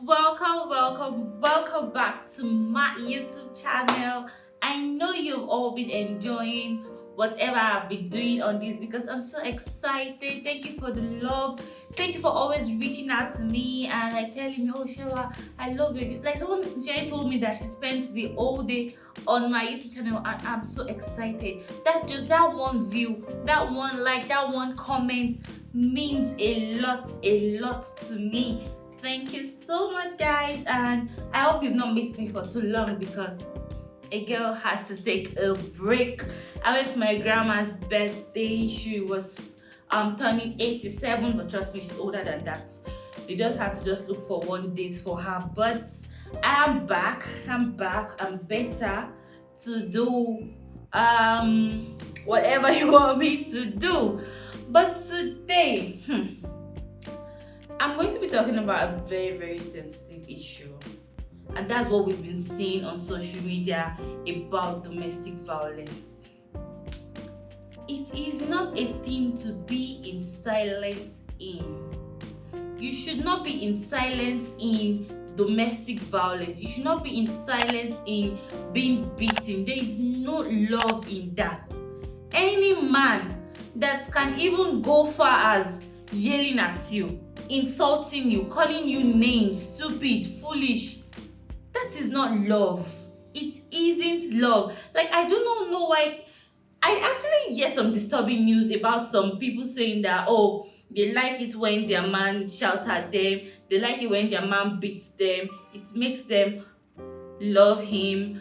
Welcome back to my YouTube channel. I know you've all been enjoying whatever I've been doing on this because I'm so excited. Thank you for the love. Thank you for always reaching out to me and like telling me, oh Shewa, I love you. Like someone she told me that she spends the whole day on my YouTube channel and I'm so excited. That one view, that one like, that one comment means a lot to me. Thank you so much, guys, and I hope you've not missed me for too long because a girl has to take a break. I went to my grandma's birthday. She was turning 87, but trust me, she's older than that. They just had to just look for one date for her. But I am back. I'm better to do whatever you want me to do. But today, I'm going to be talking about a very sensitive issue, and that's what we've been seeing on social media about domestic violence. It is not a thing to be in silence in. You should not be in silence in domestic violence. You should not be in silence in being beaten. There is no love in that. Any man that can even go far as yelling at you, insulting you, calling you names, stupid, foolish, that is not love. It isn't love. Like, I do not know why. I actually hear some disturbing news about some people saying that, oh, they like it when their man shouts at them, they like it when their man beats them, it makes them love him.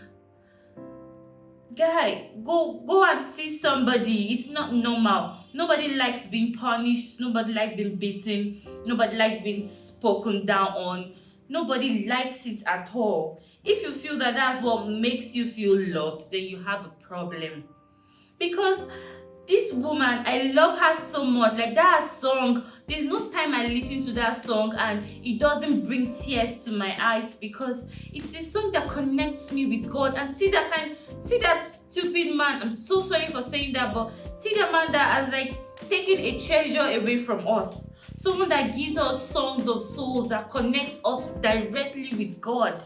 Guy, go and see somebody. It's not normal. Nobody likes being punished, nobody likes being beaten, nobody likes being spoken down on. Nobody likes it at all. If you feel that that's what makes you feel loved, then you have a problem. Because this woman, I love her so much. Like, that song, there's no time I listen to that song and it doesn't bring tears to my eyes because it's a song that connects me with God. And see that stupid man, I'm so sorry for saying that, but see that man that has like taken a treasure away from us. Someone that gives us songs of souls that connect us directly with God.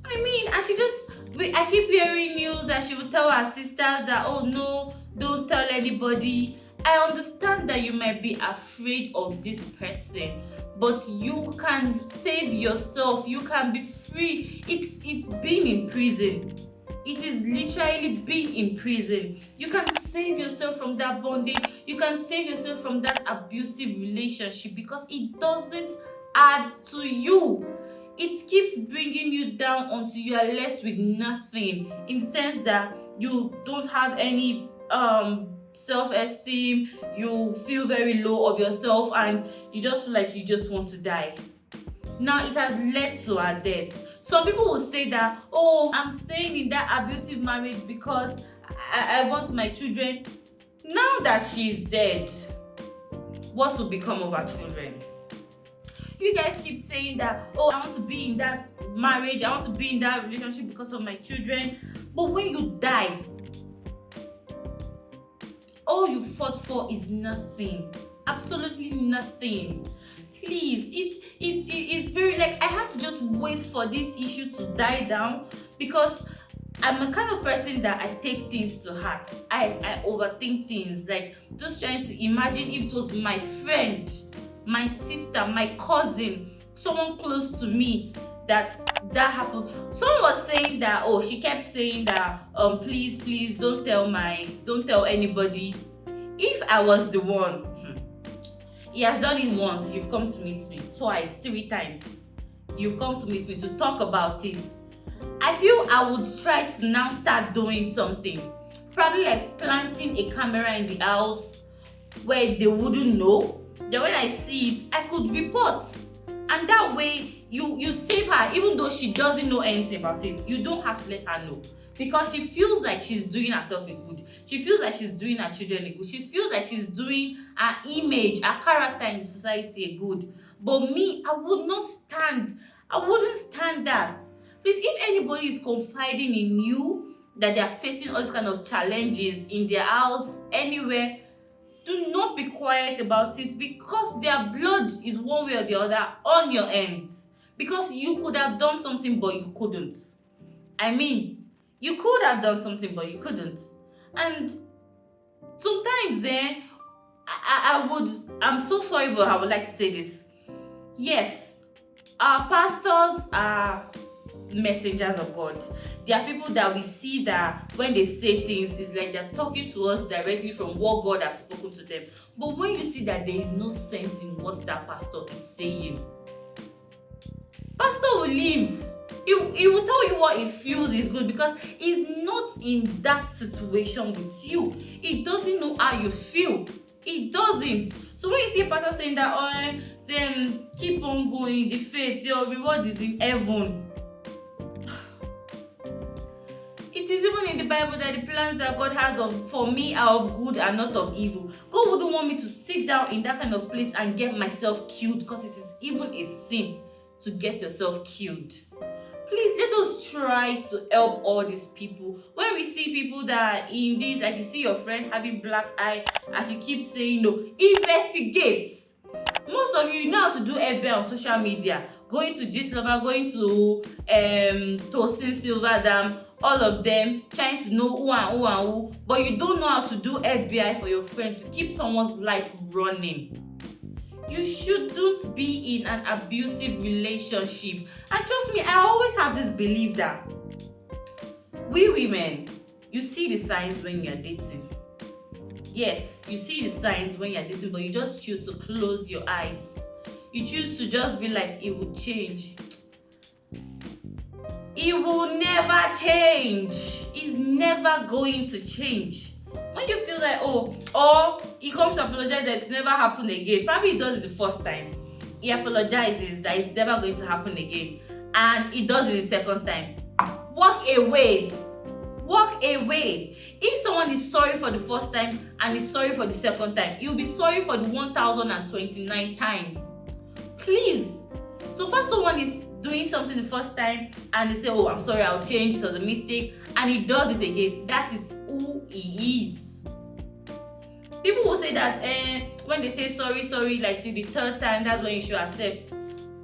I mean, and I keep hearing news that she will tell her sisters that, oh no, don't tell anybody. I understand that you might be afraid of this person, but you can save yourself. You can be free. It's being in prison. It is literally being in prison. You can save yourself from that bondage. You can save yourself from that abusive relationship because it doesn't add to you. It keeps bringing you down until you are left with nothing, in the sense that you don't have any self-esteem, you feel very low of yourself, and you just feel like you just want to die. Now it has led to her death. Some people will say that, oh, I'm staying in that abusive marriage because I want my children. Now that she's dead, what will become of her children? You guys keep saying that, oh, I want to be in that marriage, I want to be in that relationship because of my children. But when you die, all you fought for is nothing. Absolutely nothing. Please, it's very, like, I had to just wait for this issue to die down because I'm a kind of person that I take things to heart. I overthink things, like just trying to imagine if it was my friend, my sister, my cousin, someone close to me that happened. Someone was saying that, oh, she kept saying that please don't tell anybody. If I was the one, he has done it once, you've come to meet me, twice, 3 times, you've come to meet me to talk about it. I feel I would try to now start doing something, probably like planting a camera in the house where they wouldn't know. Then when I see it, I could report, and that way you save her. Even though she doesn't know anything about it, you don't have to let her know, because she feels like she's doing herself a good. She feels like she's doing her children a good. She feels like she's doing her image, her character in the society a good. But me, I wouldn't stand that. Please, if anybody is confiding in you that they are facing all these kind of challenges in their house, anywhere, do not be quiet about it, because their blood is one way or the other on your ends. because you could have done something but you couldn't. I mean, you could have done something but you couldn't. And sometimes I'm so sorry, but I would like to say this. Yes, our pastors are messengers of God. There are people that we see that when they say things, it's like they're talking to us directly from what God has spoken to them. But when you see that there is no sense in what that pastor is saying, pastor will leave. He will tell you what he feels is good, because he's not in that situation with you. He doesn't know how you feel. He doesn't. So when you see a pastor saying that, oh, then keep on going, the faith, your reward is in heaven. It is even in the Bible that the plans that God has for me are of good and not of evil. God wouldn't want me to sit down in that kind of place and get myself killed, because it is even a sin to get yourself killed. Please, let us try to help all these people. When we see people that are in this, like you see your friend having black eye, as you keep saying no, investigate. Most of you know how to do FBI on social media. Going to Gistlover, going to Tosin Silverdam, all of them, trying to know who and who, but you don't know how to do FBI for your friend to keep someone's life running. You shouldn't be in an abusive relationship. And trust me, I always have this belief that we women, you see the signs when you're dating. Yes, you see the signs when you're dating, but you just choose to close your eyes. You choose to just be like, it will change. It will never change. It's never going to change. When you feel like, or he comes to apologize that it's never happened again. Probably he does it the first time. He apologizes that it's never going to happen again. And he does it the second time. Walk away. Walk away. If someone is sorry for the first time and is sorry for the second time, you'll be sorry for the 1029 times. Please. So far someone is doing something the first time and they say, oh, I'm sorry, I'll change, it was a mistake, and he does it again. That is who he is. People will say that when they say sorry, like to the third time, that's when you should accept.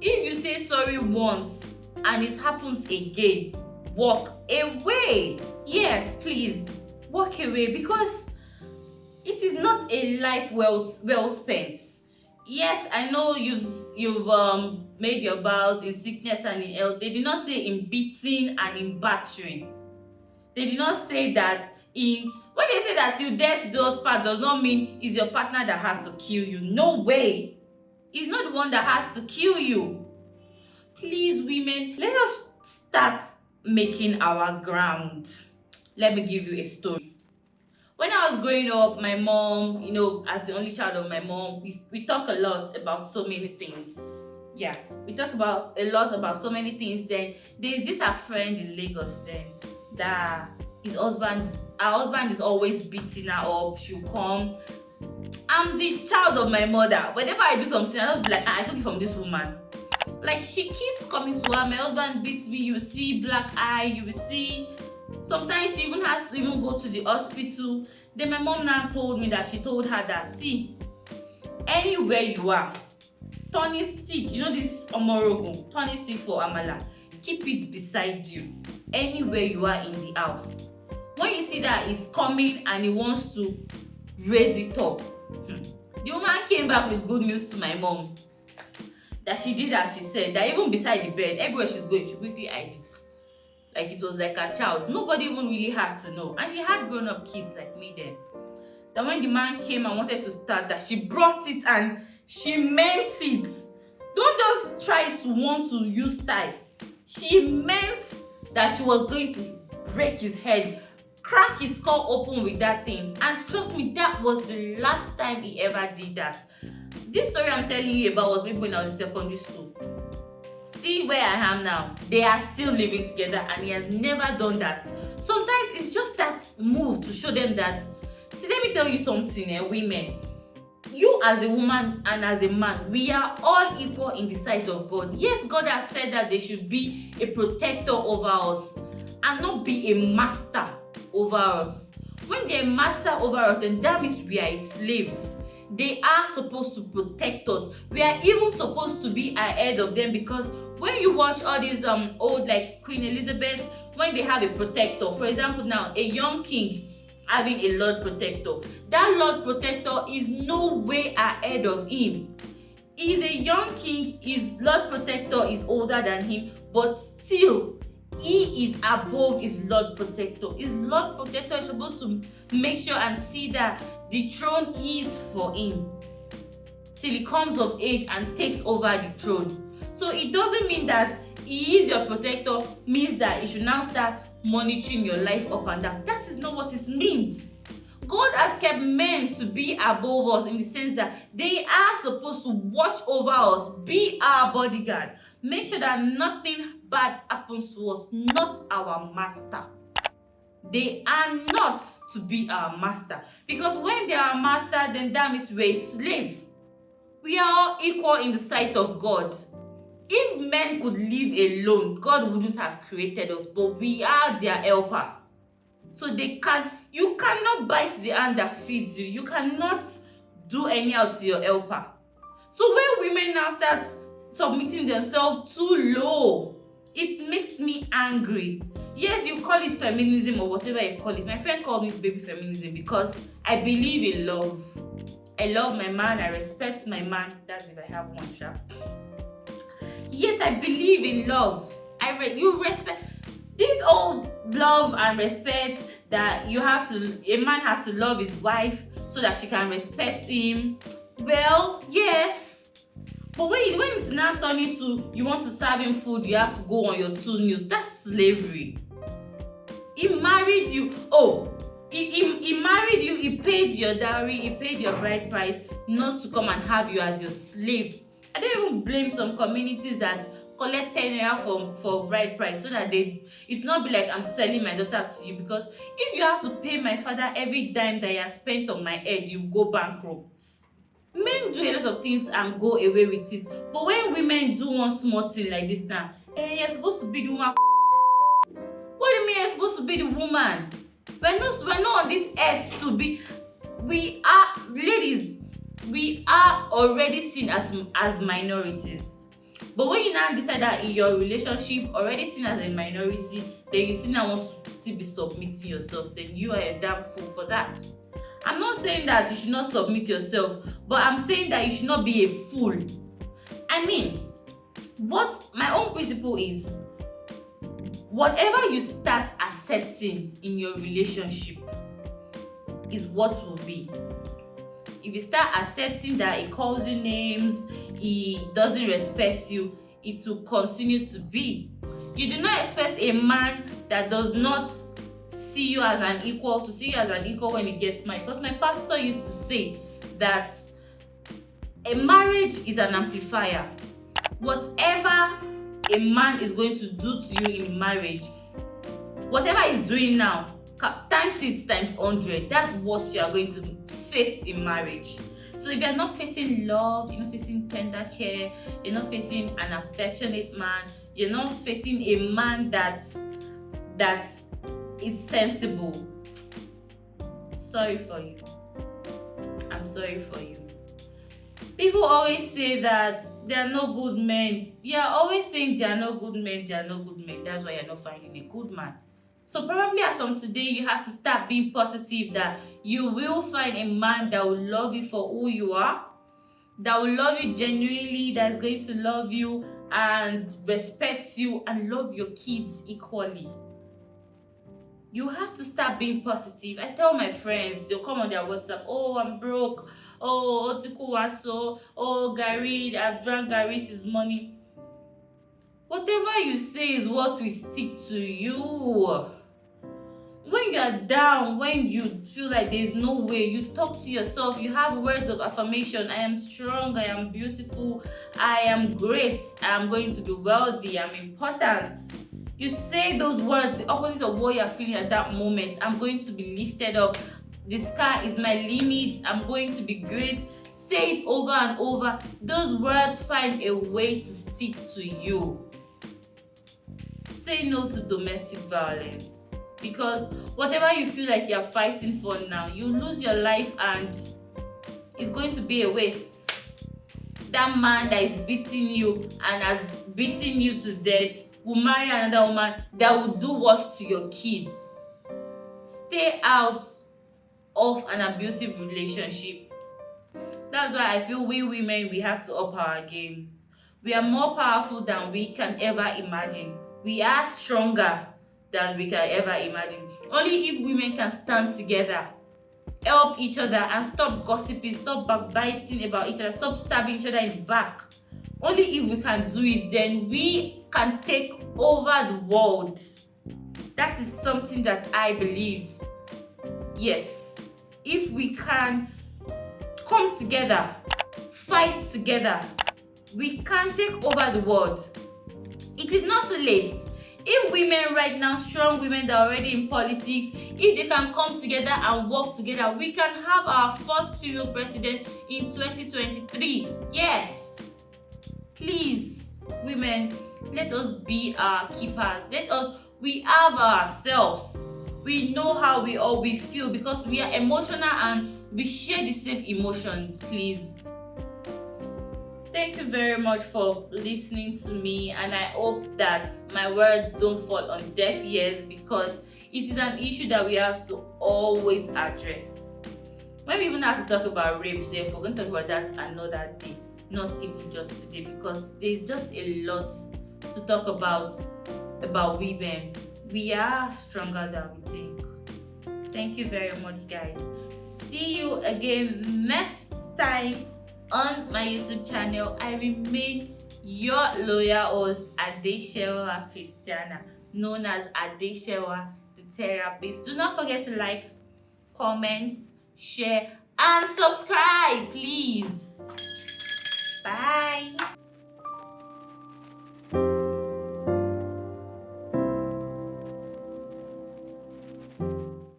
If you say sorry once and it happens again, walk away. Yes, please, walk away, because it is not a life well spent. Yes, I know you've made your vows in sickness and in health. They did not say in beating and in battering. They did not say that when they say that till death do us part, does not mean it's your partner that has to kill you. No way. It's not the one that has to kill you. Please, women, let us start making our ground. Let me give you a story. When I was growing up, my mom, as the only child of my mom, we talk a lot about so many things. Yeah, we talk about a lot about so many things. Then there's this our friend in Lagos then that her husband is always beating her up. She'll come. I'm the child of my mother. Whenever I do something, I just be like, I took it from this woman. Like, she keeps coming to her. My husband beats me. You will see black eye. You will see. Sometimes she even has to go to the hospital. Then my mom now told me that she told her that, see, anywhere you are, turning stick, this omorogun, turning stick for amala, keep it beside you. Anywhere you are in the house. When you see that he's coming and he wants to raise it up, the woman came back with good news to my mom. That she did as she said, that even beside the bed, everywhere she's going, she quickly hid it. Like it was like a child. Nobody even really had to know. And she had grown-up kids like me then. That when the man came and wanted to start that, she brought it and she meant it. Don't just try to want to use style. She meant that she was going to break his head, crack his skull open with that thing. And trust me, that was the last time he ever did that. This story I'm telling you about was maybe when I was in secondary school. See where I am now. They are still living together and he has never done that. Sometimes it's just that move to show them that, see, let me tell you something, women. You as a woman and as a man, we are all equal in the sight of God. Yes, God has said that they should be a protector over us and not be a master over us. When they're a master over us, then that means we are a slave. They are supposed to protect us. We are even supposed to be ahead of them, because when you watch all these old, like Queen Elizabeth, when they have a protector, for example now a young king having a Lord Protector, that Lord Protector is no way ahead of him. He is a young king, his Lord Protector is older than him, but still he is above his Lord Protector. His Lord Protector is supposed to make sure and see that the throne is for him till he comes of age and takes over the throne. So it doesn't mean that he is your protector means that he should now start monitoring your life up and down. That is not what it means. God has kept men to be above us, in the sense that they are supposed to watch over us, be our bodyguard, make sure that nothing bad happens to us, not our master. They are not to be our master, because when they are our master, then that means we're a slave. We are all equal in the sight of God. If men could live alone, God wouldn't have created us, but we are their helper. So you cannot bite the hand that feeds you. You cannot do anyhow to your helper. So when women now start submitting themselves too low, it makes me angry. Yes, you call it feminism or whatever you call it. My friend called me baby feminism because I believe in love. I love my man, I respect my man. That's if I have one, sha. Yes, I believe in love. You respect this old love and respect that a man has to love his wife so that she can respect him. Well, yes. But when it's now turning to you want to serve him food, you have to go on your 2 knees. That's slavery. He married you. He married you, he paid your dowry, he paid your bride price, not to come and have you as your slave. I don't even blame some communities that collect 10 naira for bride price, so that it's not be like I'm selling my daughter to you, because if you have to pay my father every dime that he has spent on my head, you go bankrupt. Men do a lot of things and go away with it, but when women do one small thing like this now, you're supposed to be the woman. What do you mean you're supposed to be the woman? We're not on this earth to be. We are, ladies, we are already seen as minorities. But when you now decide that in your relationship, already seen as a minority, then you still now want to still be submitting yourself, then you are a damn fool for that. I'm not saying that you should not submit yourself, but I'm saying that you should not be a fool. I mean, what my own principle is, whatever you start accepting in your relationship is what will be. If you start accepting that he calls you names, he doesn't respect you, it will continue to be. You do not expect a man that does not see you as an equal to see you as an equal when he gets married. Because my pastor used to say that a marriage is an amplifier. Whatever a man is going to do to you in marriage, whatever he's doing now, times it times 100, that's what you are going to face in marriage. So if you're not facing love, you're not facing tender care, you're not facing an affectionate man, you're not facing a man that is sensible, sorry for you. I'm sorry for you. People always say that they are no good men. You're always saying they are no good men, they are no good men. That's why you're not finding a good man. So probably as from today, you have to start being positive that you will find a man that will love you for who you are, that will love you genuinely, that is going to love you and respect you and love your kids equally. You have to start being positive. I tell my friends, they'll come on their WhatsApp, oh, I'm broke, oh, Otikuwaso, oh, Gary, I've drank Gary's money. Whatever you say is what will stick to you. When you are down, when you feel like there's no way, you talk to yourself, you have words of affirmation. I am strong, I am beautiful, I am great, I am going to be wealthy, I'm important. You say those words, the opposite of what you're feeling at that moment. I'm going to be lifted up. The sky is my limit. I'm going to be great. Say it over and over. Those words find a way to stick to you. Say no to domestic violence. Because whatever you feel like you're fighting for now, you lose your life and is going to be a waste. That man that is beating you and has beaten you to death will marry another woman that will do worse to your kids. Stay out of an abusive relationship. That's why I feel we women, we have to up our games. We are more powerful than we can ever imagine. We are stronger than we can ever imagine. Only if women can stand together, help each other, and stop gossiping, stop backbiting about each other, stop stabbing each other in the back. Only if we can do it, then we can take over the world. That is something that I believe. Yes, if we can come together, fight together, we can take over the world. It is not too late. If women right now, strong women that are already in politics, if they can come together and work together, we can have our first female president in 2023. Yes. Please, women, let us be our keepers. We have ourselves. We know how we feel because we are emotional and we share the same emotions. Please. Thank you very much for listening to me, and I hope that my words don't fall on deaf ears because it is an issue that we have to always address. When we even have to talk about rape, we're going to talk about that another day, not even just today, because there's just a lot to talk about women. We are stronger than we think. Thank you very much, guys. See you again next time on my YouTube channel. I remain your loyal host, Adesewa Christiana, known as Adesewa the Therapist. Do not forget to like, comment, share, and subscribe, please. Bye.